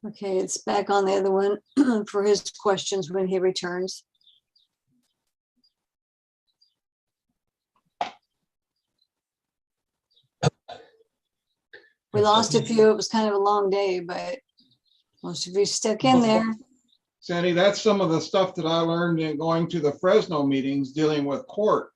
Okay, it's back on the other one for his questions when he returns. We lost a few. It was kind of a long day, but most of you stuck in there. Sandy, that's some of the stuff that I learned in going to the Fresno meetings dealing with court.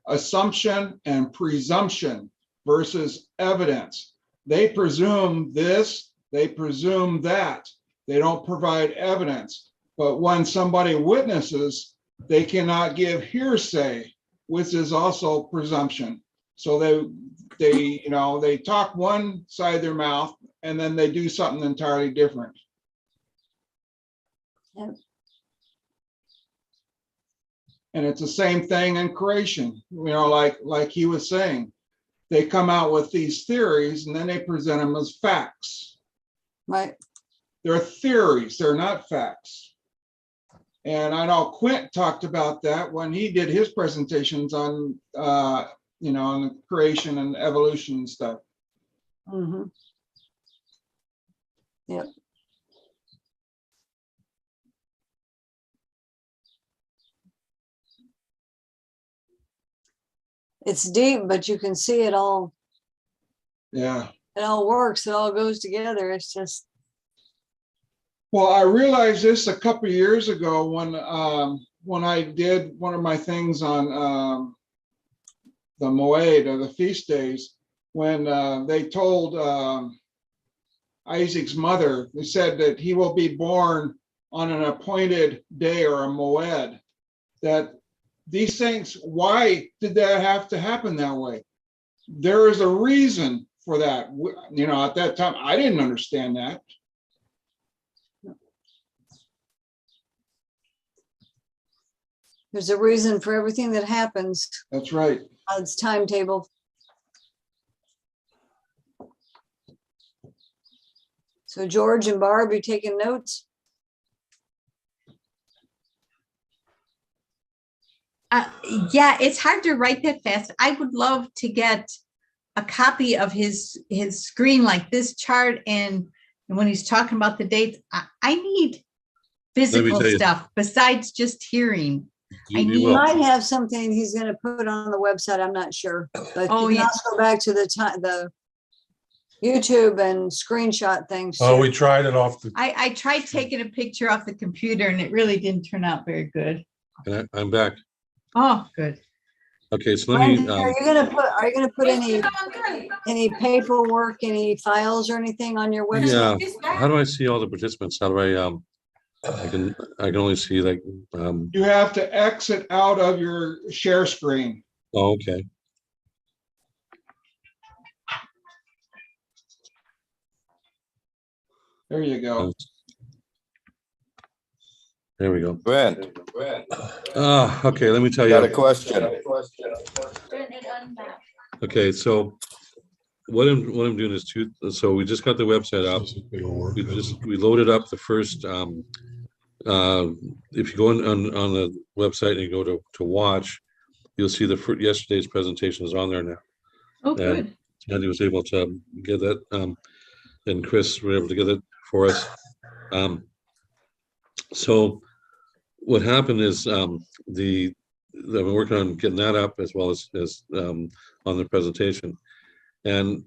Assumption and presumption versus evidence. They presume this, they presume that. They don't provide evidence. But when somebody witnesses, they cannot give hearsay, which is also presumption. So they talk one side of their mouth and then they do something entirely different. Yep. And it's the same thing in creation, like he was saying. They come out with these theories and then they present them as facts. Right. They're theories, they're not facts. And I know Quint talked about that when he did his presentations on, on the creation and evolution and stuff. Mm-hmm. Yep. It's deep, but you can see it all. Yeah. It all works. It all goes together. It's just. Well, I realized this a couple of years ago when I did one of my things on the Moed, or the feast days, when they told Isaac's mother, they said that he will be born on an appointed day or a Moed, that these things, why did that have to happen that way? There is a reason for that. At that time, I didn't understand that. There's a reason for everything that happens. That's right. God's timetable. So George and Barb, you taking notes? Yeah, it's hard to write that fast. I would love to get a copy of his screen, like this chart, and when he's talking about the dates. I need physical stuff besides just hearing. He might have something he's going to put on the website. I'm not sure, but you can also go back to the YouTube and screenshot things. Oh, we tried it off the. I tried taking a picture off the computer and it really didn't turn out very good. And I'm back. Oh, good. Okay, so let me. Are you gonna put any paperwork, any files or anything on your website? Yeah. How do I see all the participants? How do I I can only see like. You have to exit out of your share screen. Oh, okay. There you go. There we go. Brent. Okay, let me tell you. Got a question. Okay, so what I'm doing is so we just got the website up. We loaded up the first if you go on the website and you go to watch, you'll see yesterday's presentation is on there now. Oh, good. And he was able to get that, and Chris were able to get it for us. So what happened is they've been working on getting that up as well as on the presentation. And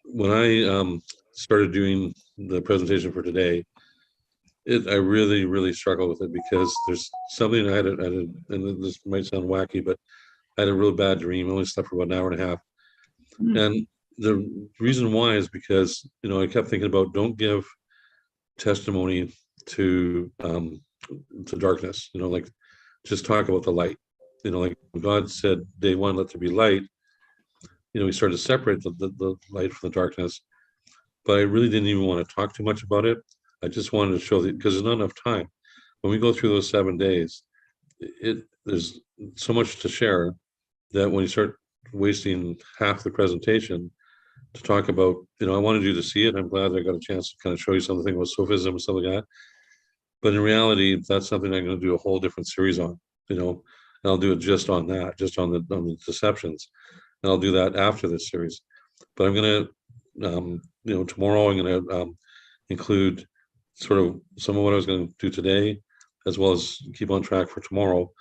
when I started doing the presentation for today, I really struggled with it because there's something I had, and this might sound wacky, but I had a real bad dream. I only slept for about an hour and a half. And the reason why is because, I kept thinking about, don't give testimony to darkness, like just talk about the light, like God said, day one, let there be light. We started to separate the light from the darkness, but I really didn't even want to talk too much about it. I just wanted to show that, because there's not enough time. When we go through those 7 days, there's so much to share that when you start wasting half the presentation to talk about, I wanted you to see it. I'm glad I got a chance to kind of show you something about sophism and stuff like that. But in reality, that's something I'm going to do a whole different series on, and I'll do it just on that, just on the deceptions. And I'll do that after this series. But I'm going to, tomorrow I'm going to include sort of some of what I was going to do today, as well as keep on track for tomorrow.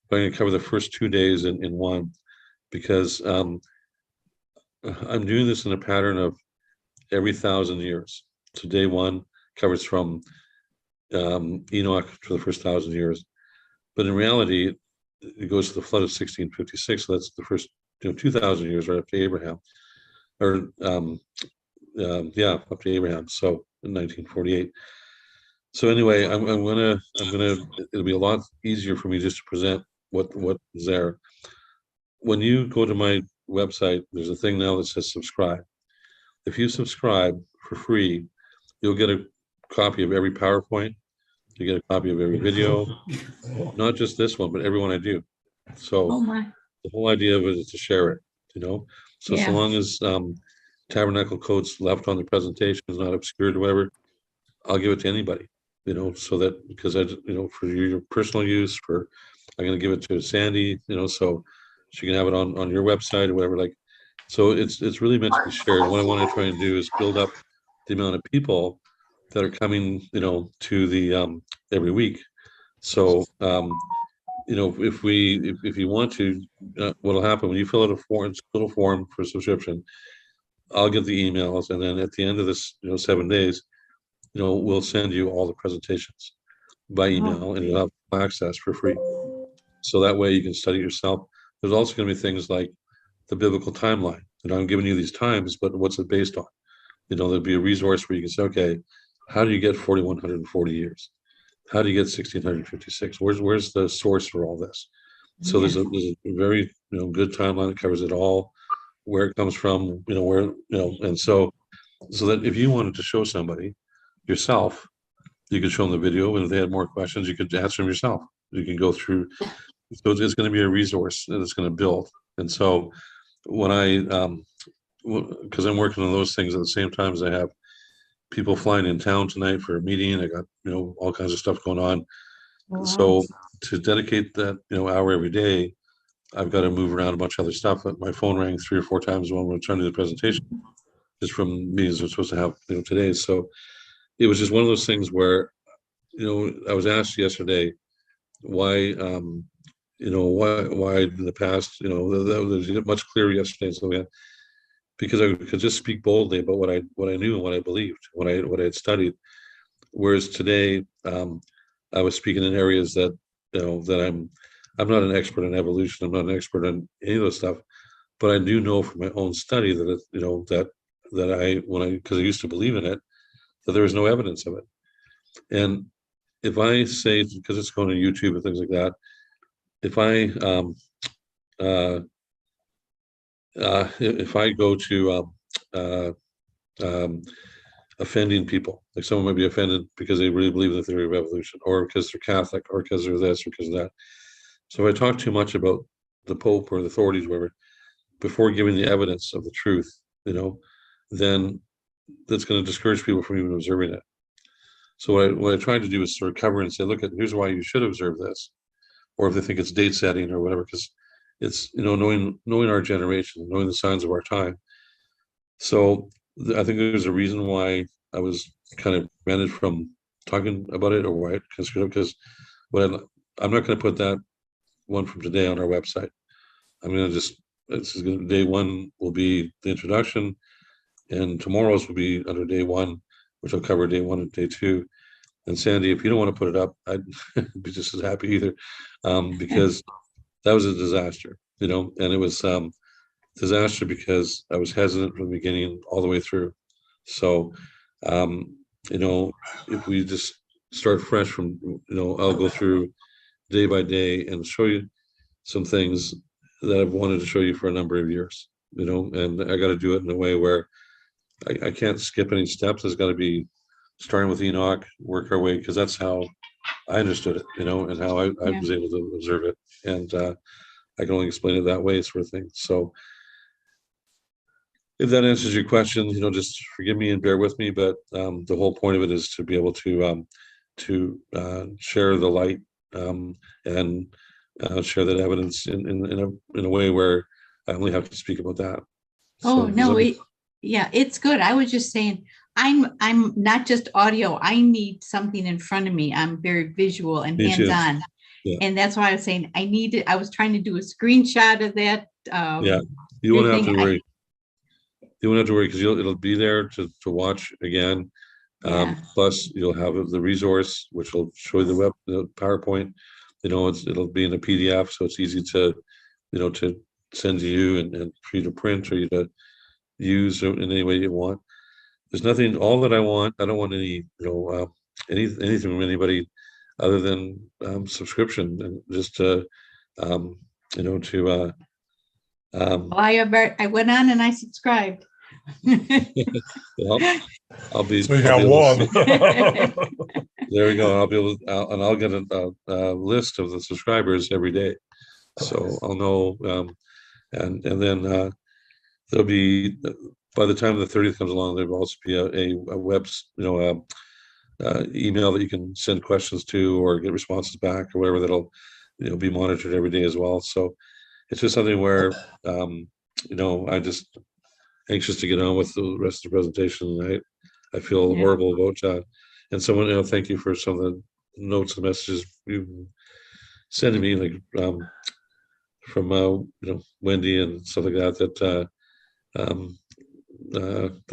But I'm going to cover the first 2 days in one, because I'm doing this in a pattern of every 1,000 years. So day one covers from Enoch for the first 1,000 years. But in reality, it goes to the flood of 1656. So that's the first 2,000 years right up to Abraham, or yeah, up to Abraham. So in 1948. So anyway, I'm gonna it'll be a lot easier for me just to present what is there. When you go to my website, there's a thing now that says subscribe. If you subscribe for free, you'll get a copy of every PowerPoint. You get a copy of every video, not just this one, but every one I do. So Oh my. the whole idea of it is to share it, So Yeah. so long as Tabernacle Code's left on the presentation, is not obscured or whatever, I'll give it to anybody, so that, because for your personal use, I'm going to give it to Sandy, so she can have it on your website or whatever, so it's really meant to be shared. What I want to try and do is build up the amount of people that are coming, to the every week. So, if you want to, what'll happen when you fill out a form, it's a little form for subscription, I'll get the emails, and then at the end of this, 7 days, we'll send you all the presentations by email, and you'll have access for free. So that way you can study yourself. There's also going to be things like the biblical timeline. I'm giving you these times, but what's it based on? There'll be a resource where you can say, okay, how do you get 4,140 years? How do you get 1656? Where's the source for all this? So there's a very good timeline that covers it all, where it comes from, and so that if you wanted to show somebody yourself, you could show them the video, and if they had more questions, you could answer them yourself. You can go through. So it's going to be a resource that it's going to build. And so when because I'm working on those things at the same time as I have people flying in town tonight for a meeting, I got all kinds of stuff going on. Wow. So to dedicate that hour every day, I've got to move around a bunch of other stuff. My phone rang 3 or 4 times when we're trying to do the presentation, just from meetings we're supposed to have today. So it was just one of those things where I was asked yesterday why why in the past that was much clearer yesterday. So because I could just speak boldly about what I knew and what I believed, what I had studied. Whereas today, I was speaking in areas that that I'm not an expert in evolution. I'm not an expert in any of those stuff, but I do know from my own study that because I used to believe in it, that there is no evidence of it. And if I say, because it's going to YouTube and things like that, if I go to offending people, like someone might be offended because they really believe in the theory of evolution, or because they're Catholic, or because they're this, or because of that. So if I talk too much about the Pope or the authorities, whatever, before giving the evidence of the truth, then that's going to discourage people from even observing it. So what I tried to do is sort of cover and say, look, here's why you should observe this, or if they think it's date setting or whatever, because it's knowing our generation, knowing the signs of our time. So I think there's a reason why I was kind of prevented from talking about it, or why I considered it, because I'm not going to put that one from today on our website. I'm going to day one will be the introduction, and tomorrow's will be under day one, which will cover day one and day two. And Sandy, if you don't want to put it up, I'd be just as happy either, because that was a disaster, and it was disaster because I was hesitant from the beginning all the way through. So, if we just start fresh from, I'll go through day by day and show you some things that I've wanted to show you for a number of years, and I got to do it in a way where I can't skip any steps. There's got to be starting with Enoch, work our way, because that's how I understood it, and how I was able to observe it. And I can only explain it that way, sort of thing. So if that answers your question, just forgive me and bear with me. But the whole point of it is to be able to share the light, and share that evidence in a way where I only have to speak about that. Oh, so, no, it's good. I was just saying, I'm not just audio. I need something in front of me. I'm very visual and Me too. hands-on. Yeah. And that's why I was saying I was trying to do a screenshot of that. Yeah, you won't have to thing. worry. You won't have to worry because it'll be there to watch again. Yeah. Plus, you'll have the resource, which will show you the PowerPoint. It'll be in a PDF, so it's easy to, to send to you and for you to print or you to use in any way you want. There's nothing. All that I don't want any, anything from anybody other than subscription and just to, to. I went on and I subscribed. Well, I'll be. So you I'll got be able one. to there we go. I'll be able to, and I'll get a list of the subscribers every day, so I'll know. And then there'll be, by the time the 30th comes along, there'll also be a web, email that you can send questions to or get responses back or whatever. That'll be monitored every day as well. So it's just something where I'm just anxious to get on with the rest of the presentation. I feel horrible about and someone, thank you for some of the notes and messages you've sending me, like from Wendy and stuff like that that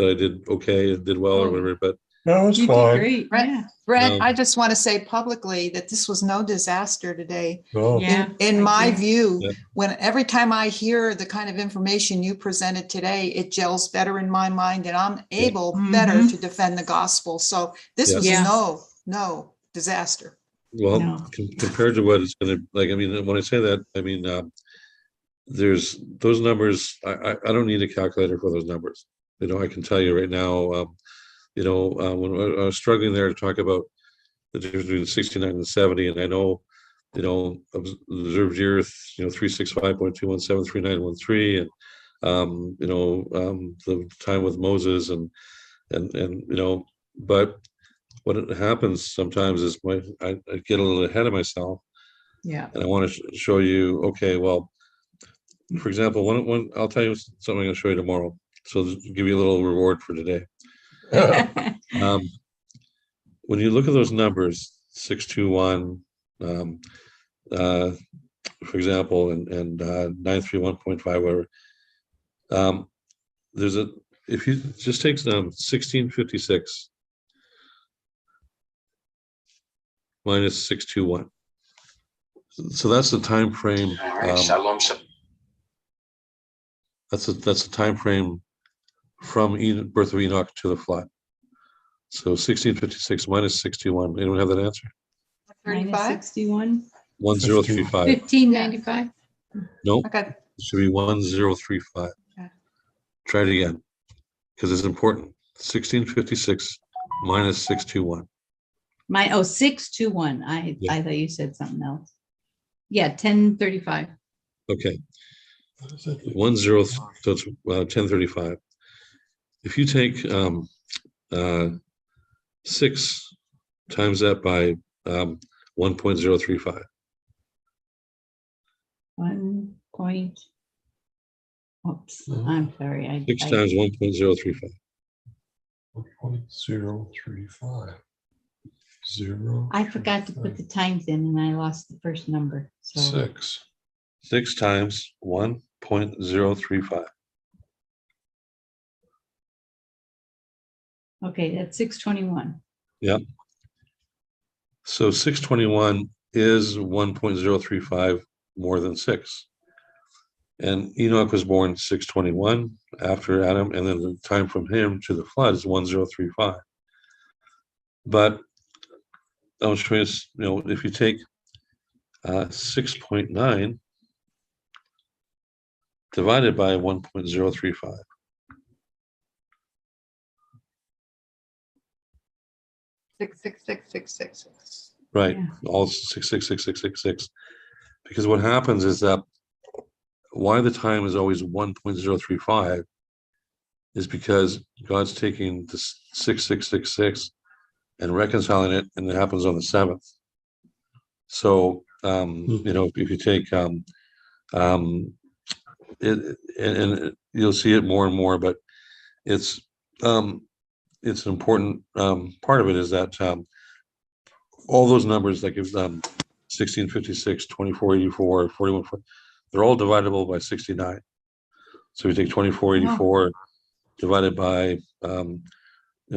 I did okay and did well or whatever. But No, it's You did fine. great. Yeah. Brent, I just want to say publicly that this was no disaster today. No. Yeah. In my agree. view, Yeah. every time I hear the kind of information you presented today, it gels better in my mind and I'm able better to defend the gospel. So this was Yeah. no disaster. well, No. compared to what it's going to, like, I mean, when I say that, I mean, there's those numbers. I don't need a calculator for those numbers. I can tell you right now, when I was struggling there to talk about the difference between 69 and 70, and I know, observed year, 365.2173913, and the time with Moses and but what happens sometimes is I get a little ahead of myself, Yeah. and I want to show you. Okay, well, for example, one I'll tell you something I'm going to show you tomorrow. So give you a little reward for today. When you look at those numbers, 621, for example, and 931.5, whatever, if you just take 1656 minus 621. So that's the time frame. That's the time frame from birth of Enoch to the flood. So 1656 minus 61. Anyone have that answer? 61. 1035. 1595. Nope. Okay. It should be 1035. Okay. Try it again because it's important. 1656 minus 621. 621. I thought you said something else. Yeah, 1035. Okay. 10, so it's 1035. If you take 6 times that by 1.035. 1 point. Oops, I'm sorry. 6 times 1.035. 1.035. 0. I forgot to put the times in and I lost the first number. So 6. 6 times 1.035. okay, that's 621. Yep. So 621 is 1.035 more than 6. And Enoch was born 621 after Adam, and then the time from him to the flood is 1035. But I'll show you, if you take 6.9 divided by 1.035. Six. Right, Yeah. all 6666666. Because what happens is that why the time is always 1.035 is because God's taking the 6666 and reconciling it, and it happens on the 7th. So if you take it, and you'll see it more and more, but it's it's an important part of it is that all those numbers, like if 1656, 2484, 41, they're all dividable by 69. So we take 2484 divided by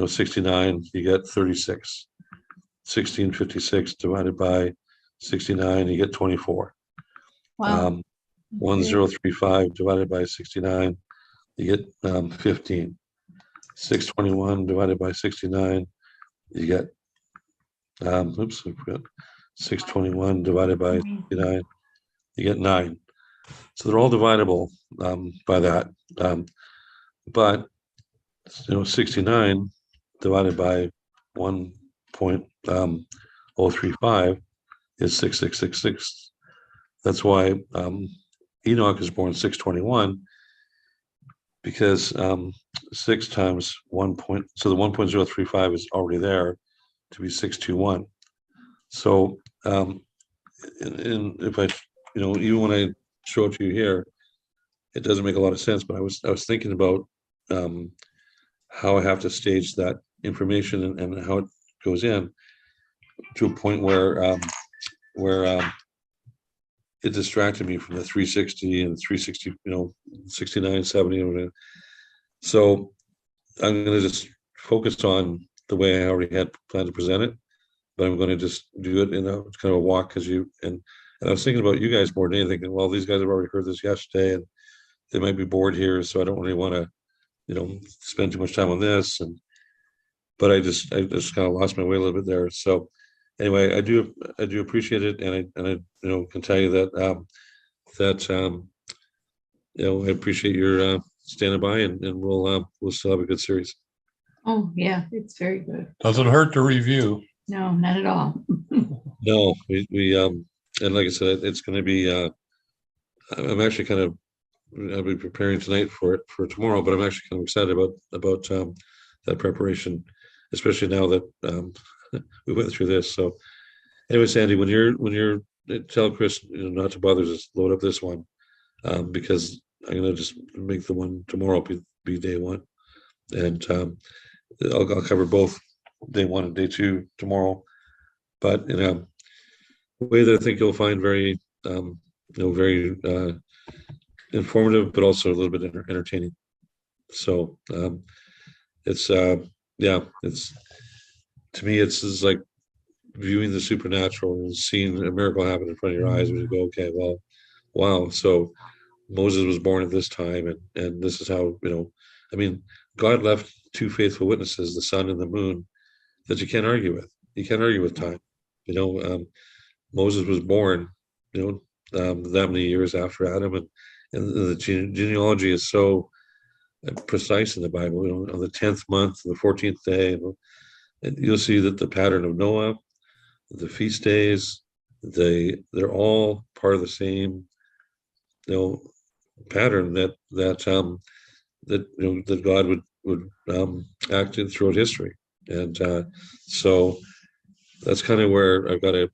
69, you get 36. 1656 divided by 69, you get 24. Wow. 1035 divided by 69, you get 15. 621 divided by 69, you get oops, I forgot. 621 divided by 69, you get 9. So they're all divisible by that. But 69 divided by 1.035 is 6666. That's why Enoch is born 621, because 6 times 1 point, so the 1.035 is already there to be 621. So if I, even when I show it to you here, it doesn't make a lot of sense, but I was thinking about how I have to stage that information and how it goes in to a point where it distracted me from the 360 and 360, 69, 70. And so I'm going to just focus on the way I already had planned to present it, but I'm going to just do it in a kind of a walk, because and I was thinking about you guys more than anything, thinking, well, these guys have already heard this yesterday and they might be bored here, so I don't really want to, spend too much time on this. But I just kind of lost my way a little bit there. So anyway, I do appreciate it, and I can tell you that I appreciate your standing by, and we'll still have a good series. Oh, yeah, it's very good. Doesn't hurt to review. No, not at all. No, we and like I said, it's going to be. I'm actually I'll be preparing tonight for tomorrow, but I'm actually kind of excited about that preparation, especially now that we went through this. So anyway, Sandy, when you're tell Chris not to bother, just load up this one, because I'm gonna just make the one tomorrow be day one, and I'll cover both day one and day two tomorrow, but in a way that I think you'll find very very informative, but also a little bit entertaining. So it's to me, it's like viewing the supernatural and seeing a miracle happen in front of your eyes, where you go, okay, well, wow. So Moses was born at this time, and this is how, God left 2 faithful witnesses, the sun and the moon, that you can't argue with. You can't argue with time. Moses was born, that many years after Adam, and the genealogy is so precise in the Bible. On the 10th month, the 14th day, and you'll see that the pattern of Noah, the feast days, they're all part of the same, pattern that God would act in throughout history, and so that's kind of where I've got to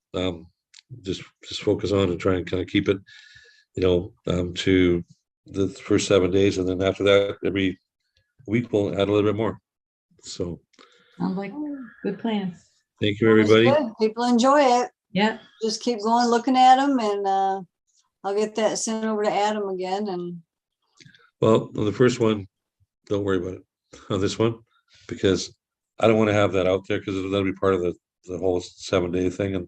just focus on and try and kind of keep it, to the first 7 days, and then after that, every week we'll add a little bit more. So, Sounds like good plan. thank you, everybody. Good. People enjoy it. Yeah. Just keep going, looking at them, and I'll get that sent over to Adam again. And Well, on the first one, don't worry about it. On this one, because I don't want to have that out there, because that'll be part of the whole 7-day thing,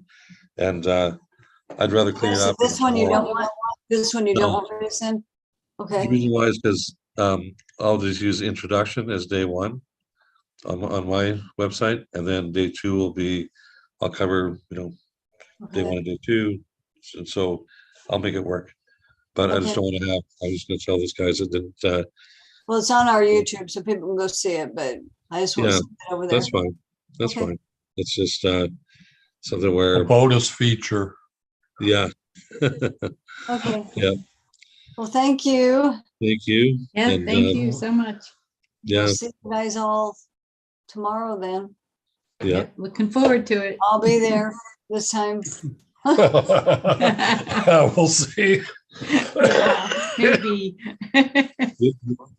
and I'd rather clean it so up. this one you don't want. This one you don't No. want me to send. The Okay. reason why is because I'll just use introduction as day one on my website, and then day two will be, I'll cover, day Okay. one and day two, and so I'll make it work. But I just Okay. don't want to have, I was going to tell these guys that didn't, Well, it's on our YouTube, so people can go see it. But I just want Yeah, to send it over there. that's fine. That's Okay. fine. It's just something A where, bonus feature. yeah. Okay. Yeah. Well, thank you. Thank you. Yeah, And, thank you so much. Yeah, We'll see you guys all tomorrow then. yeah. Yep, looking forward to it. I'll be there this time. We'll see. Yeah, maybe.